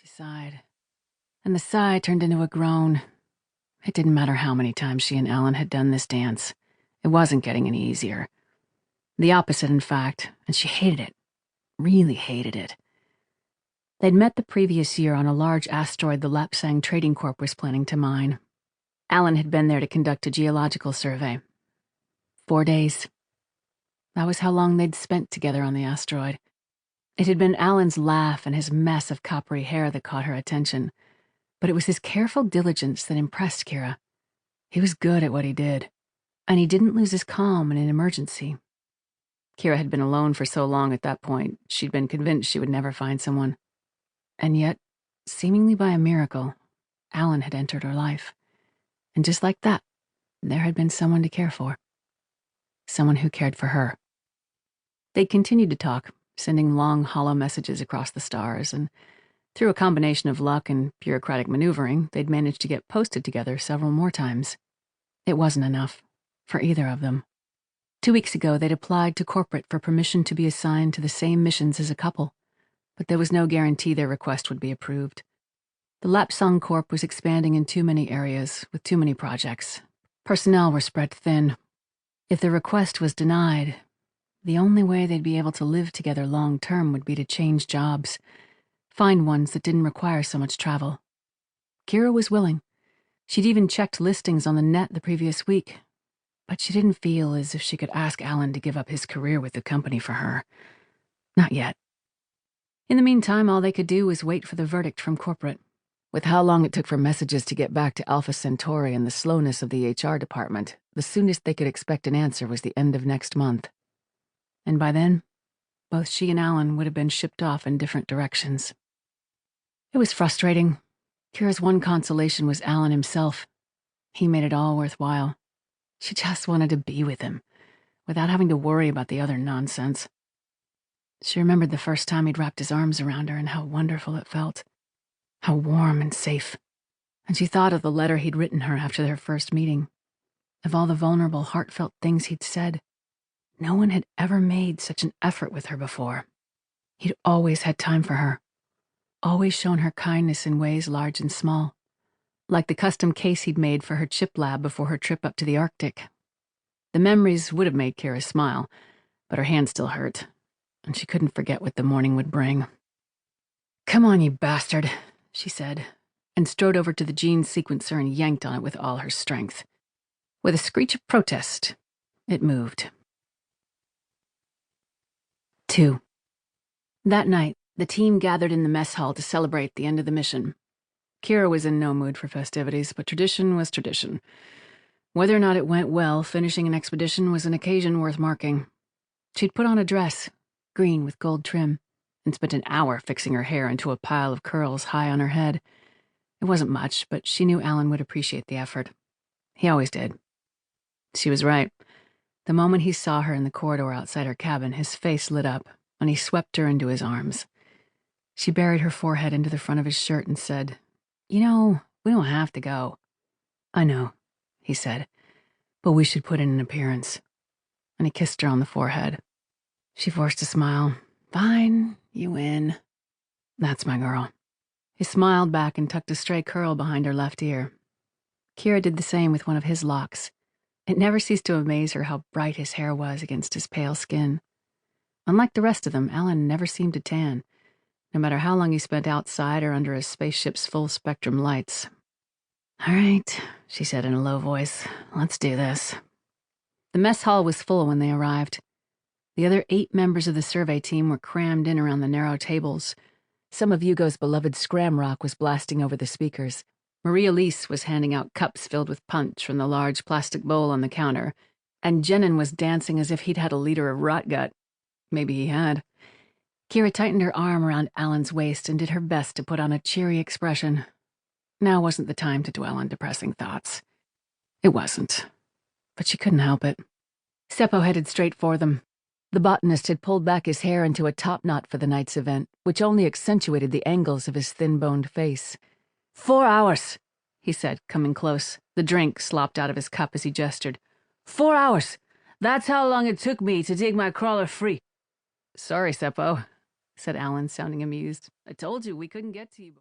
she sighed. And the sigh turned into a groan. It didn't matter how many times she and Alan had done this dance. It wasn't getting any easier. The opposite, in fact, and she hated it. Really hated it. They'd met the previous year on a large asteroid the Lapsang Trading Corp was planning to mine. Alan had been there to conduct a geological survey. 4 days. That was how long they'd spent together on the asteroid. It had been Alan's laugh and his mess of coppery hair that caught her attention, but it was his careful diligence that impressed Kira. He was good at what he did, and he didn't lose his calm in an emergency. Kira had been alone for so long at that point, she'd been convinced she would never find someone. And yet, seemingly by a miracle, Alan had entered her life. And just like that, there had been someone to care for. Someone who cared for her. They'd continued to talk, sending long, hollow messages across the stars, and through a combination of luck and bureaucratic maneuvering, they'd managed to get posted together several more times. It wasn't enough, for either of them. 2 weeks ago, they'd applied to corporate for permission to be assigned to the same missions as a couple, but there was no guarantee their request would be approved. The Lapsang Corp was expanding in too many areas, with too many projects. Personnel were spread thin. If the request was denied, the only way they'd be able to live together long-term would be to change jobs, find ones that didn't require so much travel. Kira was willing. She'd even checked listings on the net the previous week, but she didn't feel as if she could ask Alan to give up his career with the company for her. Not yet. In the meantime, all they could do was wait for the verdict from corporate. With how long it took for messages to get back to Alpha Centauri and the slowness of the HR department, the soonest they could expect an answer was the end of next month. And by then, both she and Alan would have been shipped off in different directions. It was frustrating. Kira's one consolation was Alan himself. He made it all worthwhile. She just wanted to be with him, without having to worry about the other nonsense. She remembered the first time he'd wrapped his arms around her and how wonderful it felt. How warm and safe. And she thought of the letter he'd written her after their first meeting. Of all the vulnerable, heartfelt things he'd said. No one had ever made such an effort with her before. He'd always had time for her. Always shown her kindness in ways large and small. Like the custom case he'd made for her chip lab before her trip up to the Arctic. The memories would have made Kira smile, but her hand still hurt, and she couldn't forget what the morning would bring. "Come on, you bastard," she said, and strode over to the gene sequencer and yanked on it with all her strength. With a screech of protest, it moved. 2. That night, the team gathered in the mess hall to celebrate the end of the mission. Kira was in no mood for festivities, but tradition was tradition. Whether or not it went well, finishing an expedition was an occasion worth marking. She'd put on a dress, green with gold trim, and spent an hour fixing her hair into a pile of curls high on her head. It wasn't much, but she knew Alan would appreciate the effort. He always did. She was right. The moment he saw her in the corridor outside her cabin, his face lit up, and he swept her into his arms. She buried her forehead into the front of his shirt and said, "You know, we don't have to go." "I know," he said, "but we should put in an appearance." And he kissed her on the forehead. She forced a smile. "Fine, you win. That's my girl." He smiled back and tucked a stray curl behind her left ear. Kira did the same with one of his locks. It never ceased to amaze her how bright his hair was against his pale skin. Unlike the rest of them, Alan never seemed to tan, no matter how long he spent outside or under a spaceship's full-spectrum lights. "All right," she said in a low voice, "let's do this." The mess hall was full when they arrived. The other 8 members of the survey team were crammed in around the narrow tables. Some of Hugo's beloved scram rock was blasting over the speakers. Marie-Elise was handing out cups filled with punch from the large plastic bowl on the counter, and Jenin was dancing as if he'd had a liter of rotgut. Maybe he had. Kira tightened her arm around Alan's waist and did her best to put on a cheery expression. Now wasn't the time to dwell on depressing thoughts. It wasn't. But she couldn't help it. Seppo headed straight for them. The botanist had pulled back his hair into a top knot for the night's event, which only accentuated the angles of his thin-boned face. 4 hours, he said, coming close. The drink slopped out of his cup as he gestured. 4 hours! That's how long it took me to dig my crawler free. "Sorry, Seppo," said Alan, sounding amused. "I told you we couldn't get to you before."